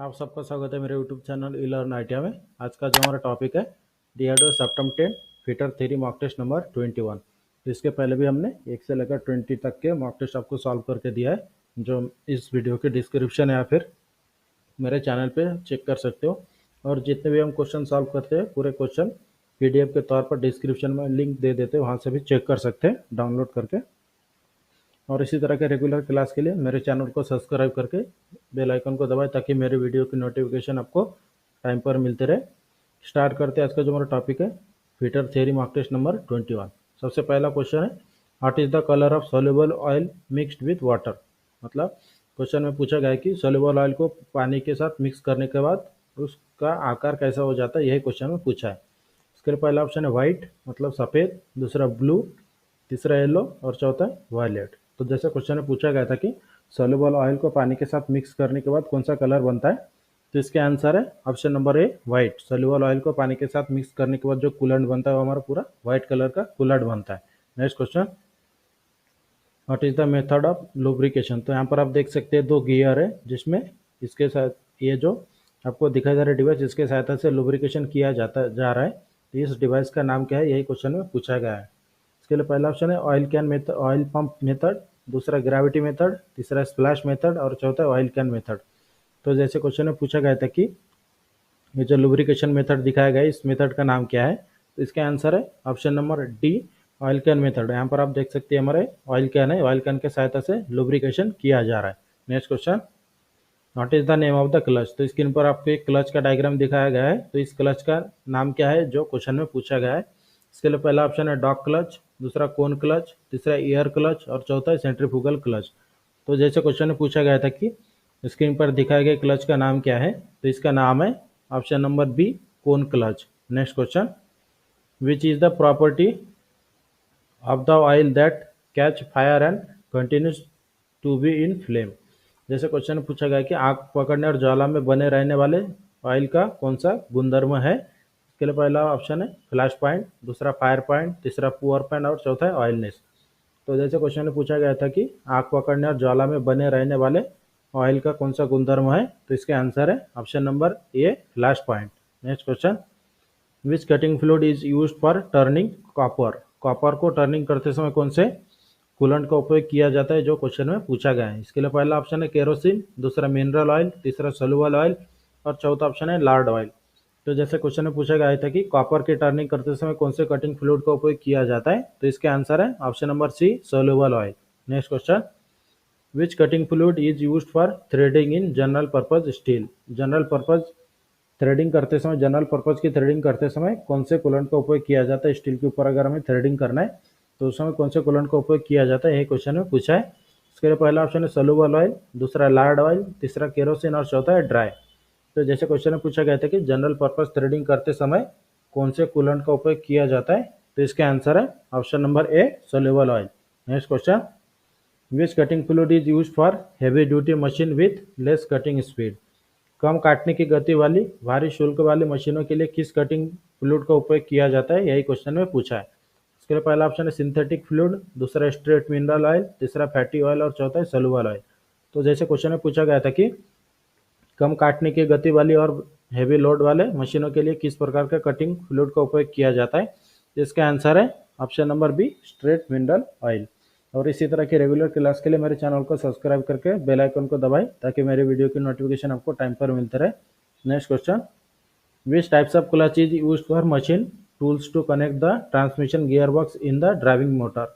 आप सबका स्वागत है मेरे YouTube channel E learn idea में। आज का जो हमारा टॉपिक है डियाडो सेप्टम 10 fitter theory mock test number 21। तो इसके पहले भी हमने 1 से लेकर 20 तक के मॉक टेस्ट आपको सॉल्व करके दिया है, जो इस वीडियो के डिस्क्रिप्शन या फिर मेरे चैनल पे चेक कर सकते हो। और जितने भी हम क्वेश्चन सॉल्व करते हैं पूरे क्वेश्चन पीडीएफ के तौर पर डिस्क्रिप्शन में लिंक दे देते हैं, वहाँ से भी चेक कर सकते हैं डाउनलोड करके। और इसी तरह के रेगुलर क्लास के लिए मेरे चैनल को सब्सक्राइब करके बेल आइकन को दबाएं ताकि मेरे वीडियो की नोटिफिकेशन आपको टाइम पर मिलते रहे। स्टार्ट करते हैं आज का जो हमारा टॉपिक है fitter theory mock test number 21। सबसे पहला क्वेश्चन है what is the colour of soluble oil mixed with water. मतलब क्वेश्चन में पूछा गया है कि सोल्यूबल ऑयल को पानी के साथ मिक्स करने के बाद उसका आकार कैसा हो जाता है, यही क्वेश्चन में पूछा है। इसके लिए पहला ऑप्शन है व्हाइट मतलब सफ़ेद, दूसरा ब्लू, तीसरा येलो और चौथा वायलेट। तो जैसे क्वेश्चन में पूछा गया था कि सोल्यूबल ऑयल को पानी के साथ मिक्स करने के बाद कौन सा कलर बनता है, तो इसके आंसर है option number a white. Soluble oil को पानी के साथ मिक्स करने के बाद जो कूलेंट बनता है वो हमारा पूरा व्हाइट कलर का कूलेंट बनता है। Next question what is the method of lubrication. तो यहाँ पर आप देख सकते हैं दो गियर है जिसमें इसके साथ ये जो आपको दिखाई दे रहा है डिवाइस, इसके सहायता से लुब्रिकेशन किया जा रहा है। तो इस डिवाइस का नाम क्या है, यही क्वेश्चन में पूछा गया है। इसके लिए पहला ऑप्शन है oil can method, oil pump method, दूसरा ग्रेविटी मेथड, तीसरा स्प्लैश मेथड और चौथा ऑयल कैन मेथड। तो जैसे क्वेश्चन में पूछा गया था कि ये जो लुब्रिकेशन मेथड दिखाया गया है इस मेथड का नाम क्या है, तो इसका आंसर है option number D oil can method. यहाँ पर आप देख सकते हैं हमारे ऑयल कैन है, ऑयल कैन के सहायता से लुब्रिकेशन किया जा रहा है। Next question what is the name of the clutch. तो स्क्रीन पर आपको एक क्लच का डायग्राम दिखाया गया है, तो इस क्लच का नाम क्या है जो क्वेश्चन में पूछा गया है। इसके लिए पहला ऑप्शन है डॉग क्लच, दूसरा कोन क्लच, तीसरा ईयर क्लच और चौथा सेंट्रीफ्यूगल क्लच। तो जैसे क्वेश्चन में पूछा गया था कि स्क्रीन पर दिखाए गए क्लच का नाम क्या है, तो इसका नाम है option number B cone clutch. Next question which is the property of the oil that catch fire and continues to be in flame. जैसे क्वेश्चन में पूछा गया कि आग पकड़ने और ज्वाला में बने रहने वाले ऑयल का कौन सा गुणधर्म है। इसके लिए पहला ऑप्शन है फ्लैश पॉइंट, दूसरा फायर पॉइंट, तीसरा पुअर पॉइंट और चौथा है ऑयलनेस। तो जैसे क्वेश्चन में पूछा गया था कि आग पकड़ने और ज्वाला में बने रहने वाले ऑयल का कौन सा गुणधर्म है, तो इसके आंसर है option number A flash point. Next question which cutting fluid is used for turning copper. Copper को टर्निंग करते समय कौन से कूलेंट का उपयोग किया जाता है जो क्वेश्चन में पूछा गया है। इसके लिए पहला ऑप्शन है केरोसिन, दूसरा मिनरल ऑयल, तीसरा सोल्यूबल ऑयल और चौथा ऑप्शन है लार्ड ऑयल। तो जैसे क्वेश्चन में पूछा गया था कि कॉपर की टर्निंग करते समय कौन से कटिंग फ्लूइड का उपयोग किया जाता है, तो इसके आंसर है option number C soluble oil. Next question which cutting fluid is used for threading in general purpose steel. General purpose threading करते समय, जनरल पर्पज की थ्रेडिंग करते समय कौन से कूलेंट का उपयोग किया जाता है। स्टील के ऊपर अगर हमें थ्रेडिंग करना है तो उस समय कौन से कूलेंट का उपयोग किया जाता है, यही क्वेश्चन में पूछा है। इसके लिए पहला ऑप्शन है सोल्यूबल ऑयल, दूसरा लार्ड ऑयल, तीसरा केरोसिन और चौथा है ड्राई। तो जैसे क्वेश्चन में पूछा गया था कि जनरल पर्पज थ्रेडिंग करते समय कौन से कूलेंट का उपयोग किया जाता है, तो इसका आंसर है option number A soluble oil. Next question which cutting fluid is used for heavy duty machine with less cutting speed. कम काटने की गति वाली भारी शुल्क वाली मशीनों के लिए किस कटिंग फ्लूइड का उपयोग किया जाता है, यही क्वेश्चन में पूछा है। इसके लिए पहला ऑप्शन है सिंथेटिक फ्लूइड, दूसरा स्ट्रेट मिनरल ऑयल, तीसरा फैटी ऑयल और चौथा है सोल्यूबल ऑयल। तो जैसे क्वेश्चन में पूछा गया था कि कम काटने की गति वाली और हेवी लोड वाले मशीनों के लिए किस प्रकार का कटिंग फ्लूइड का उपयोग किया जाता है, इसका आंसर है option number be straight mineral oil. और इसी तरह की रेगुलर क्लास के लिए मेरे चैनल को सब्सक्राइब करके बेल आइकन को दबाएं ताकि मेरे वीडियो की नोटिफिकेशन आपको टाइम पर मिलते रहे। Next question which types of clutch is used for machine tools to connect the transmission gear box in the driving motor.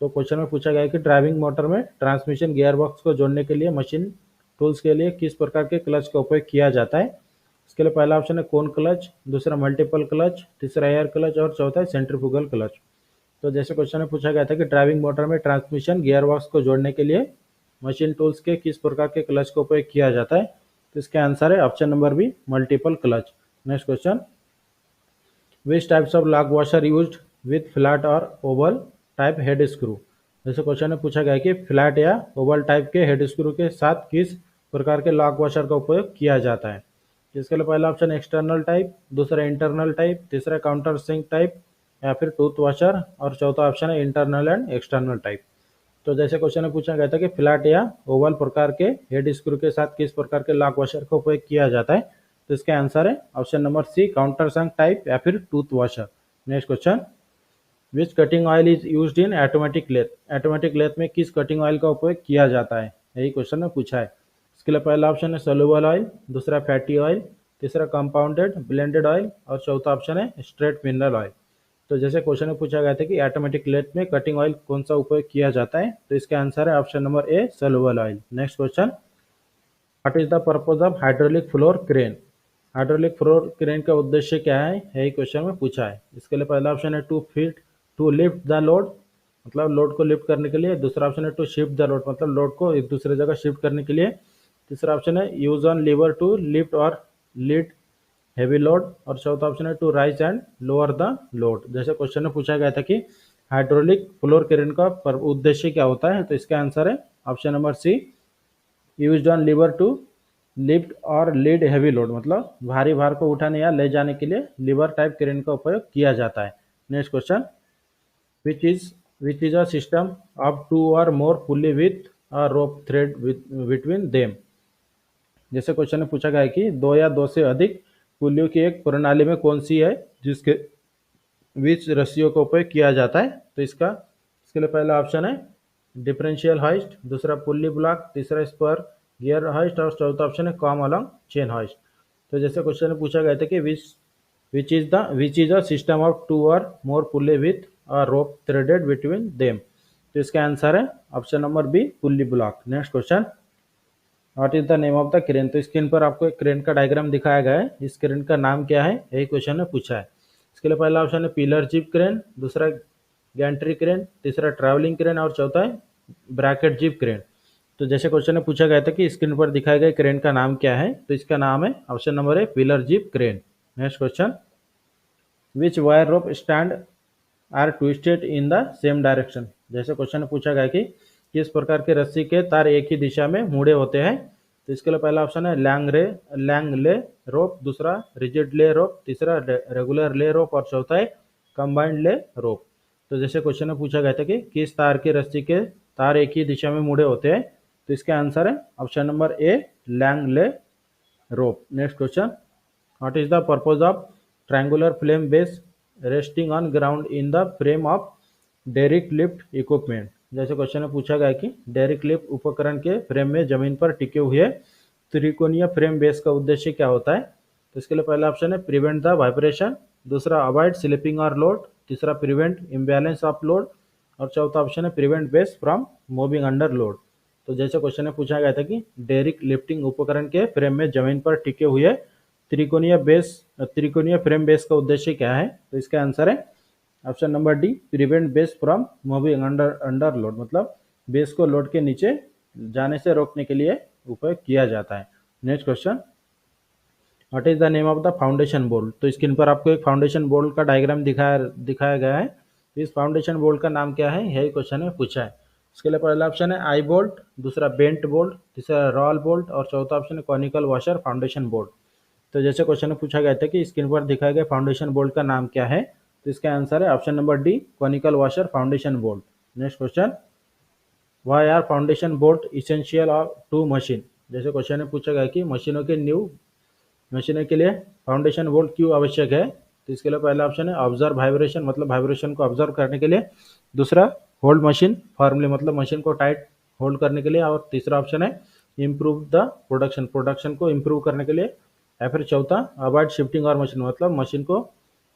तो क्वेश्चन में पूछा गया है कि ड्राइविंग मोटर में ट्रांसमिशन गियर बॉक्स को जोड़ने के लिए मशीन टूल्स के लिए किस प्रकार के क्लच का उपयोग किया जाता है। इसके लिए पहला ऑप्शन है कोन क्लच, दूसरा मल्टीपल क्लच, तीसरा एयर क्लच और चौथा है सेंट्रीफ्यूगल क्लच। तो जैसे क्वेश्चन में पूछा गया था कि ड्राइविंग मोटर में ट्रांसमिशन गियर बॉक्स को जोड़ने के लिए मशीन टूल्स के किस प्रकार के क्लच का उपयोग किया जाता है, तो इसका आंसर है option number be multiple clutch. Next question which types of lock washer used with flat और ओवल टाइप हेड स्क्रू। जैसे क्वेश्चन में पूछा गया कि फ्लैट या ओवल टाइप के हेड स्क्रू के साथ किस प्रकार के लॉक वॉशर का उपयोग किया जाता है। इसके लिए पहला ऑप्शन एक्सटर्नल टाइप, दूसरा इंटरनल टाइप, तीसरा काउंटर सिंक टाइप या फिर टूथ वॉशर और चौथा ऑप्शन है इंटरनल एंड एक्सटर्नल टाइप। तो जैसे क्वेश्चन में पूछा गया था कि फ्लैट या ओवल प्रकार के हेड स्क्रू के साथ किस प्रकार के लॉक वॉशर का उपयोग किया जाता है, तो इसका आंसर है option number C, counter sunk type या फिर tooth washer. Next question, which cutting oil is used in automatic lathe, automatic lathe में किस कटिंग ऑयल का उपयोग किया जाता है, यही क्वेश्चन में पूछा है। इसके लिए पहला ऑप्शन है सोल्यूबल ऑयल, दूसरा फैटी ऑयल, तीसरा कंपाउंडेड ब्लेंडेड ऑयल और चौथा ऑप्शन है स्ट्रेट मिनरल ऑयल। तो जैसे क्वेश्चन में पूछा गया था कि ऑटोमेटिक लेथ में कटिंग ऑयल कौन सा उपयोग किया जाता है, तो इसका आंसर है option number A, soluble oil. Next question, what is the purpose of hydraulic floor crane, hydraulic floor crane का उद्देश्य क्या है, यही क्वेश्चन में पूछा है। इसके लिए पहला ऑप्शन है टू लिफ्ट द लोड, मतलब लोड को लिफ्ट करने के लिए। दूसरा ऑप्शन है टू शिफ्ट द लोड, मतलब लोड को एक दूसरे जगह शिफ्ट करने के लिए। तीसरा ऑप्शन है use on lever to lift और लीड हेवी लोड और चौथा ऑप्शन है to raise and lower the load. जैसे क्वेश्चन में पूछा गया था कि हाइड्रोलिक फ्लोर क्रेन का उद्देश्य क्या होता है, तो इसका आंसर है option number C, used on lever to lift और लीड हेवी लोड, मतलब भारी भार को उठाने या ले जाने के लिए लीवर टाइप क्रेन का उपयोग किया जाता है। Next question, which is a system of two और more pulley with a rope thread between them. जैसे क्वेश्चन में पूछा गया है कि दो या दो से अधिक पुलियों की एक प्रणाली में कौन सी है जिसके बीच रस्सियों का उपयोग किया जाता है, तो इसके लिए पहला ऑप्शन है डिफरेंशियल हाइस्ट, दूसरा पुल्ली ब्लॉक, तीसरा स्पर गियर हाइस्ट और चौथा ऑप्शन है कॉम अलॉन्ग चेन हाइस्ट। तो जैसे क्वेश्चन में पूछा गया था कि which is a system of two और more pulley with a rope threaded between them, तो इसका आंसर है option number B, pulley block. Next question, what is the name of the crane, तो स्क्रीन पर आपको एक क्रेन का diagram दिखाया गया है, इस क्रेन का नाम क्या है, यही क्वेश्चन ने पूछा है। इसके लिए पहला ऑप्शन है पिलर जीप क्रेन, दूसरा गैंट्री क्रेन, तीसरा ट्रैवलिंग क्रेन और चौथा है ब्रैकेट जीप क्रेन। तो जैसे क्वेश्चन में पूछा गया था कि स्क्रीन पर दिखाए गए क्रेन का नाम क्या है, तो इसका नाम है ऑप्शन नंबर है pillar jib crane. Next question, which wire rope strand are twisted in the same direction. जैसे क्वेश्चन में पूछा गया कि किस प्रकार के रस्सी के तार एक ही दिशा में मुड़े होते हैं, तो इसके लिए पहला ऑप्शन है लैंग ले रोप, दूसरा रिजिड ले रोप, तीसरा रेगुलर ले रोप और चौथा है कंबाइंड ले रोप। तो जैसे क्वेश्चन में पूछा गया था कि किस तार के रस्सी के तार एक ही दिशा में मुड़े होते हैं, तो इसका आंसर है option number A, lang lay rope. Next question, what is the purpose of triangular flame base resting on ground in the frame of derrick lift equipment. जैसे क्वेश्चन में पूछा गया कि डेरिक लिफ्ट उपकरण के फ्रेम में जमीन पर टिके हुए त्रिकोणीय फ्रेम बेस का उद्देश्य क्या होता है, तो इसके लिए पहला ऑप्शन है प्रिवेंट द वाइब्रेशन, दूसरा अवॉइड स्लिपिंग और लोड, तीसरा प्रिवेंट इम्बैलेंस ऑफ लोड और चौथा ऑप्शन है prevent base from moving under load. तो जैसे क्वेश्चन में पूछा गया था कि डेरिक लिफ्टिंग उपकरण के फ्रेम में जमीन पर टिके हुए त्रिकोणीय फ्रेम बेस का उद्देश्य क्या है, तो इसका आंसर है option number D, prevent base from moving under load, मतलब बेस को लोड के नीचे जाने से रोकने के लिए उपयोग किया जाता है। Next question, what is the name of the foundation bolt. तो स्क्रीन पर आपको एक फाउंडेशन बोल्ट का डायग्राम दिखाया गया है, इस फाउंडेशन बोल्ट का नाम क्या है, यही क्वेश्चन में पूछा है। इसके लिए पहला ऑप्शन है आई बोल्ट, दूसरा बेंट बोल्ट, तीसरा रॉल बोल्ट और चौथा ऑप्शन है कॉनिकल वॉशर फाउंडेशन बोल्ट। तो जैसे क्वेश्चन में पूछा गया था कि स्क्रीन पर दिखाए गए फाउंडेशन बोल्ट का नाम क्या है, तो इसका आंसर है option number D, conical washer foundation bolt. Next question, why are foundation bolt essential to machine. जैसे क्वेश्चन में पूछा गया कि मशीनों के लिए फाउंडेशन बोल्ट क्यों आवश्यक है, तो इसके लिए पहला ऑप्शन है ऑब्जर्व वाइब्रेशन, मतलब वाइब्रेशन को ऑब्जर्व करने के लिए, दूसरा होल्ड मशीन फॉर्मली, मतलब मशीन को टाइट होल्ड करने के लिए, और तीसरा ऑप्शन है इम्प्रूव द प्रोडक्शन को इम्प्रूव करने के लिए, या फिर चौथा अवॉइड शिफ्टिंग और मशीन, मतलब मशीन को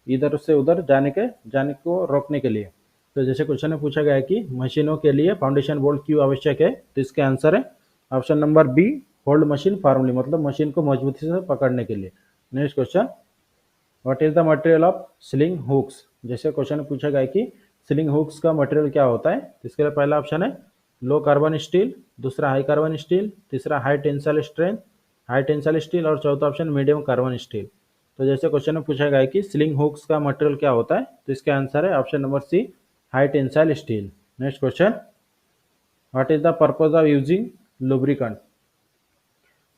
इधर से उधर जाने को रोकने के लिए। तो जैसे क्वेश्चन में पूछा गया है कि मशीनों के लिए फाउंडेशन बोल्ट क्यों आवश्यक है, तो इसका आंसर है option number B, hold machine firmly, मतलब मशीन को मजबूती से पकड़ने के लिए। Next question, what is the material of sling hooks. जैसे क्वेश्चन में पूछा गया है कि स्लिंग हुक्स का मटेरियल क्या होता है, तो इसके लिए पहला ऑप्शन है लो कार्बन स्टील, दूसरा हाई कार्बन स्टील, तीसरा हाई टेंसाइल स्टील और चौथा ऑप्शन मीडियम कार्बन स्टील। तो जैसे क्वेश्चन में पूछा गया है कि स्लिंग हुक्स का मटेरियल क्या होता है, तो इसका आंसर है option number C, high tensile steel. Next question, what is the purpose of using lubricant.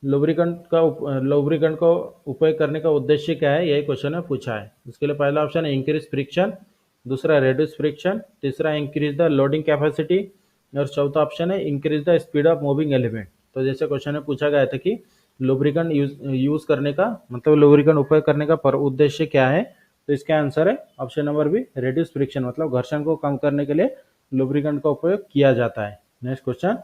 Lubricant को उपयोग करने का उद्देश्य क्या है, यही क्वेश्चन में पूछा है। इसके लिए पहला ऑप्शन है इंक्रीज फ्रिक्शन, दूसरा रेड्यूस फ्रिक्शन, तीसरा इंक्रीज द लोडिंग कैपेसिटी, और चौथा ऑप्शन है increase the speed of moving element. तो जैसे क्वेश्चन में पूछा गया था कि लुब्रिकेंट यूज करने का मतलब लुब्रिकेंट उपयोग करने का पर उद्देश्य क्या है, तो इसका आंसर है option number B, reduce friction, मतलब घर्षण को कम करने के लिए लुब्रिकेंट का उपयोग किया जाता है। Next question,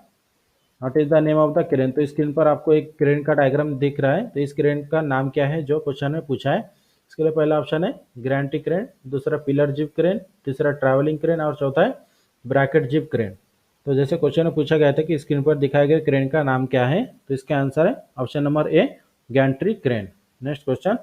what is the name of the crane. तो स्क्रीन पर आपको एक क्रेन का डायग्राम दिख रहा है, तो इस क्रेन का नाम क्या है जो क्वेश्चन में पूछा है। इसके लिए पहला ऑप्शन है ग्रांटी क्रेन, दूसरा पिलर जिप क्रेन, तीसरा ट्रैवलिंग क्रेन और चौथा है ब्रैकेट जिप क्रेन। तो जैसे क्वेश्चन में पूछा गया था कि स्क्रीन पर दिखाए गए क्रेन का नाम क्या है, तो इसका आंसर है option number A, gantry crane. Next question,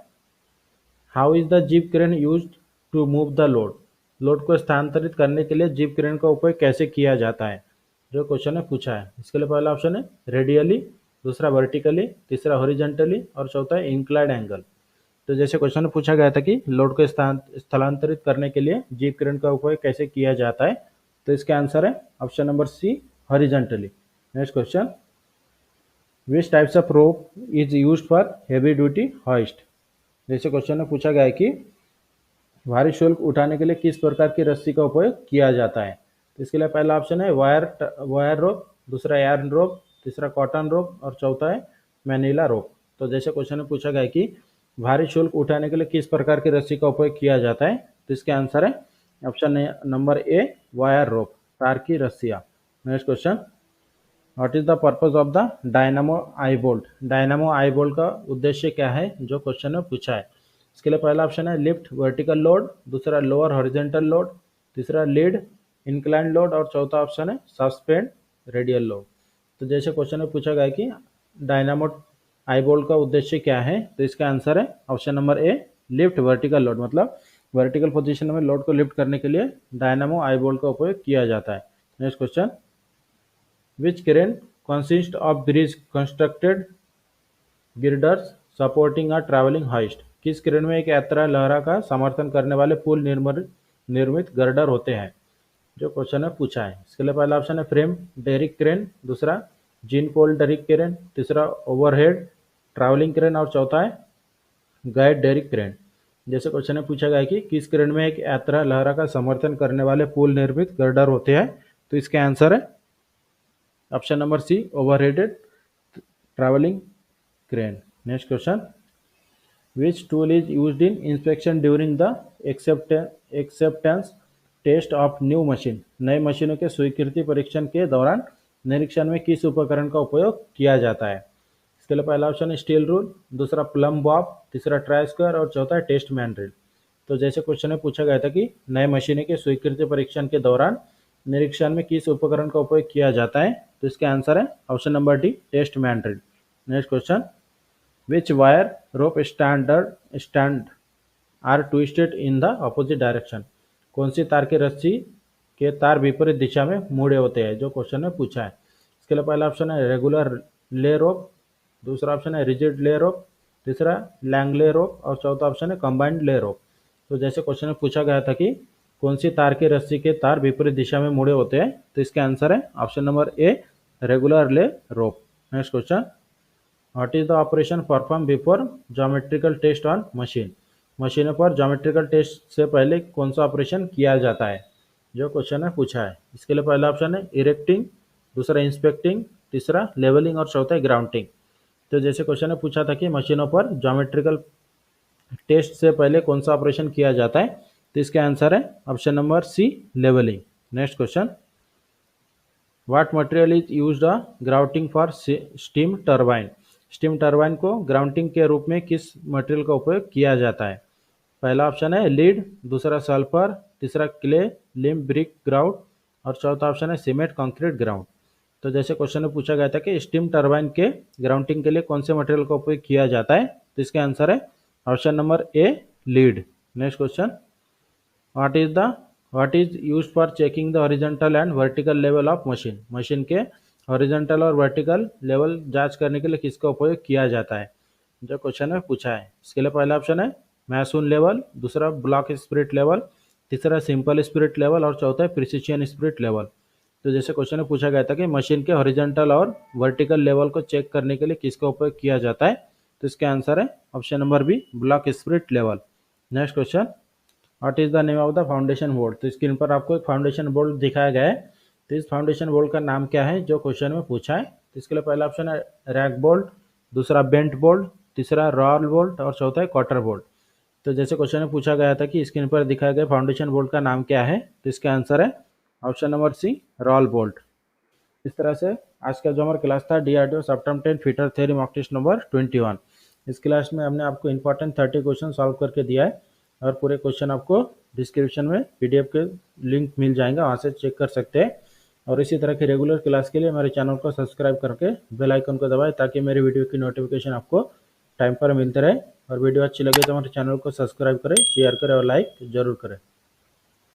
how is the jib crane used to move the load. Load को स्थानांतरित करने के लिए जिप क्रेन का उपयोग कैसे किया जाता है, जो क्वेश्चन ने पूछा है। इसके लिए पहला ऑप्शन है रेडियली, दूसरा वर्टिकली, तीसरा हॉरिजॉन्टली और चौथा है इंक्लाइंड एंगल। तो जैसे क्वेश्चन में पूछा गया था कि लोड को स्थलांतरित करने के लिए जीप क्रेन का उपयोग कैसे किया जाता है, तो इसका आंसर है option number C, horizontally. Next question, which types of rope is used for heavy duty hoist. जैसे क्वेश्चन में पूछा गया है कि भारी शुल्क उठाने के लिए किस प्रकार की रस्सी का उपयोग किया जाता है। तो इसके लिए पहला ऑप्शन है वायर रोप, दूसरा एयर रोप, तीसरा कॉटन रोप और चौथा है मैनीला रोप। तो जैसे क्वेश्चन में पूछा गया है कि भारी शुल्क उठाने के लिए किस प्रकार की रस्सी का उपयोग किया जाता है, तो इसका आंसर है ऑप्शन नंबर ए, वायर रोप, तार की रस्सियाँ। Next question, what is the purpose of the dynamo I bolt. Dynamo I bolt का उद्देश्य क्या है, जो क्वेश्चन में पूछा है। इसके लिए पहला ऑप्शन है लिफ्ट वर्टिकल लोड, दूसरा लोअर हॉरिजॉन्टल लोड, तीसरा लीड इंक्लाइन लोड और चौथा ऑप्शन है सस्पेंड रेडियल लोड। तो जैसे क्वेश्चन में पूछा गया कि डायनामो आई बोल्ट का उद्देश्य क्या है, तो इसका आंसर है ऑप्शन नंबर ए, लिफ्ट वर्टिकल लोड, मतलब वर्टिकल पोजीशन में लोड को लिफ्ट करने के लिए डायनामो आई बोल्ट का उपयोग किया जाता है। Next question, which crane consist of bridge constructed girders supporting a travelling hoist. किस क्रेन में एक यात्रा लहरा का समर्थन करने वाले पुल निर्मित गर्डर होते हैं, जो क्वेश्चन है पूछा है। इसके लिए पहला ऑप्शन है फ्रेम डेरिक क्रेन, दूसरा जिन पोल डेरिक क्रेन, तीसरा ओवरहेड ट्रैवलिंग क्रेन और चौथा है गाइड डेरिक क्रेन। जैसे क्वेश्चन में पूछा गया है कि किस क्रेन में एक यात्रा लहरा का समर्थन करने वाले पुल निर्मित गर्डर होते हैं, तो इसका आंसर है option number C, overheaded travelling crane. Next question, which tool is used in inspection during the acceptance test of new machine। नए मशीनों के स्वीकृति परीक्षण के दौरान निरीक्षण में किस उपकरण का उपयोग किया जाता है। इसके लिए पहला ऑप्शन है स्टील रूल, दूसरा प्लम बॉब, तीसरा ट्राई स्क्वायर और चौथा है टेस्ट मैन ड्रिल। तो जैसे क्वेश्चन में पूछा गया था कि नए मशीनों के स्वीकृति परीक्षण के दौरान निरीक्षण में किस उपकरण का उपयोग किया जाता है, तो इसका आंसर है option number D, test man drill. Next question, which wire rope stand are twisted in the opposite direction। कौन सी तार की रस्सी के तार विपरीत दिशा में मुड़े होते हैं, जो क्वेश्चन में पूछा है। इसके लिए पहला ऑप्शन है रेगुलर ले रोप, दूसरा ऑप्शन है रिजिड ले रोप, तीसरा लैंगले रोप और चौथा ऑप्शन है कंबाइंड ले रोप। तो जैसे क्वेश्चन में पूछा गया था कि कौन सी तार की रस्सी के तार विपरीत दिशा में मुड़े होते हैं, तो इसका आंसर है option number A, regular lay rope. Next question, what is the operation perform before geometrical test on machine. मशीनों पर ज्योमेट्रिकल टेस्ट से पहले कौन सा ऑपरेशन किया जाता है, जो क्वेश्चन है पूछा है। इसके लिए पहला ऑप्शन है इरेक्टिंग, दूसरा इंस्पेक्टिंग, तीसरा लेवलिंग और चौथा ग्राउंडिंग। तो जैसे क्वेश्चन ने पूछा था कि मशीनों पर ज्योमेट्रिकल टेस्ट से पहले कौन सा ऑपरेशन किया जाता है, तो इसका आंसर है option number C, levelling. Next question, what material is used grouting for steam turbine. Steam turbine को ग्राउंडिंग के रूप में किस मटेरियल का उपयोग किया जाता है। पहला ऑप्शन है लीड, दूसरा सल्फर, तीसरा क्ले लिम ब्रिक ग्राउट और चौथा ऑप्शन है सीमेंट कंक्रीट ग्राउंड। तो जैसे क्वेश्चन में पूछा गया था कि स्टीम टरबाइन के ग्राउंडिंग के लिए कौन से मटेरियल का उपयोग किया जाता है, तो इसका आंसर है option number A, lead. Next question, what is used for checking the horizontal and vertical level of machine. Machine के हॉरिजॉन्टल और वर्टिकल लेवल जांच करने के लिए किसका उपयोग किया जाता है, जो क्वेश्चन में पूछा है। इसके लिए पहला ऑप्शन है मैसून लेवल, दूसरा ब्लॉक स्पिरिट लेवल, तीसरा सिंपल स्पिरिट लेवल और चौथा है प्रिसिशन स्पिरिट लेवल। तो जैसे क्वेश्चन में पूछा गया था कि मशीन के हॉरिजॉन्टल और वर्टिकल लेवल को चेक करने के लिए किसका उपयोग किया जाता है, तो इसका आंसर है option number B, block spirit level. Next question, what is the name of the foundation board. तो स्क्रीन पर आपको एक फाउंडेशन बोर्ड दिखाया गया है, तो इस फाउंडेशन बोल्ट का नाम क्या है जो क्वेश्चन में पूछा है। तो इसके लिए पहला ऑप्शन है रैक बोल्ट, दूसरा बेंट बोल्ट, तीसरा रॉल बोल्ट और चौथा है क्वार्टर बोल्ट। तो जैसे क्वेश्चन में पूछा गया था कि स्क्रीन पर दिखाए गए फाउंडेशन बोल्ट का नाम क्या है, तो इसका आंसर है option number C, rawl bolt. इस तरह से आज का जो हमारा क्लास था DRDO September 10 fitter theory mock test number 21। इस क्लास में हमने आपको इंपॉर्टेंट 30 क्वेश्चन सॉल्व करके दिया है और पूरे क्वेश्चन आपको डिस्क्रिप्शन में पीडीएफ के लिंक मिल जाएगा, वहाँ से चेक कर सकते हैं। और इसी तरह की रेगुलर क्लास के लिए हमारे चैनल को सब्सक्राइब करके बेल आइकन को दबाएं ताकि मेरे वीडियो की नोटिफिकेशन आपको टाइम पर मिलते रहे। और वीडियो अच्छी लगे तो हमारे चैनल को सब्सक्राइब करें, शेयर करें और लाइक जरूर करें।